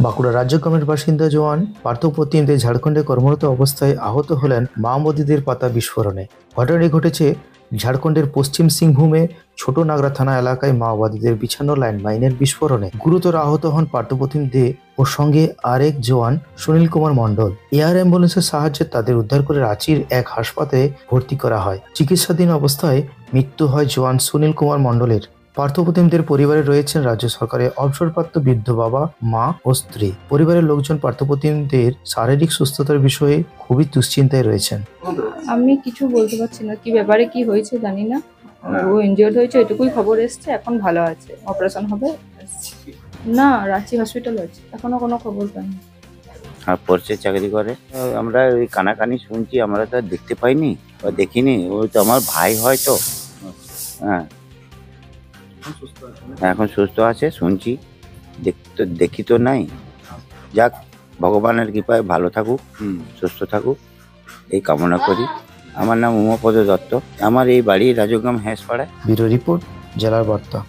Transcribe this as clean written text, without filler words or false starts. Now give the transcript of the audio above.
বাঁকুড়া রাজ্যগ্রামের বাসিন্দা জওয়ান পার্থপ্রতিম দে ঝাড়খণ্ডে কর্মরত অবস্থায় আহত হলেন মাওবাদীদের পাতা বিস্ফোরণে। ঘটনাটি ঘটেছে ঝাড়খণ্ডের পশ্চিম সিংভূমে ছোট নাগরা থানা এলাকায় মাওবাদীদের বিছানো ল্যান্ডমাইনের বিস্ফোরণে গুরুতর আহত হন পার্থপ্রতিম দে ও সঙ্গে আরেক জওয়ান সুনীল কুমার মণ্ডল। এয়ার অ্যাম্বুলেন্সের সাহায্যে তাদের উদ্ধার করে রাঁচির এক হাসপাতালে ভর্তি করা হয়। চিকিৎসাধীন অবস্থায় মৃত্যু হয় জওয়ান সুনীল কুমার মণ্ডলের। পার্থপ্রতিমদের পরিবারে রয়েছেন রাজ্য সরকারের অবসরপ্রাপ্ত বৃদ্ধ বাবা, মা ও স্ত্রী। পরিবারের লোকজন পার্থপ্রতিমদের শারীরিক সুস্থতার বিষয়ে খুবই দুশ্চিন্তায় রয়েছেন। আমি কিছু বলতে পারছি না, কি ব্যাপারে কি হয়েছে জানি না। ও ইনজিওর্ড হয়েছে এটুকুই খবর এসছে, এখন ভালো আছে, অপারেশন হবে। না, রাঁচি হসপিটাল আছে, এখনো কোনো খবর পাইনি। আর পড়ছে, চাকরি করে। আমরা ওই কানাকানি শুনছি, আমরা তো আর দেখতে পাইনি বা দেখিনি। ওই তো আমার ভাই হয় তো। হ্যাঁ, এখন সুস্থ আছে শুনছি, দেখি তো নাই। যাক, ভগবানের কৃপায় ভালো থাকুক, সুস্থ থাকুক এই কামনা করি। আমার নাম উমাপদ দত্ত, আমার এই বাড়ি রাজগ্রাম হেঁসপাড়ায়। ব্যুরো রিপোর্ট, জেলার বার্তা।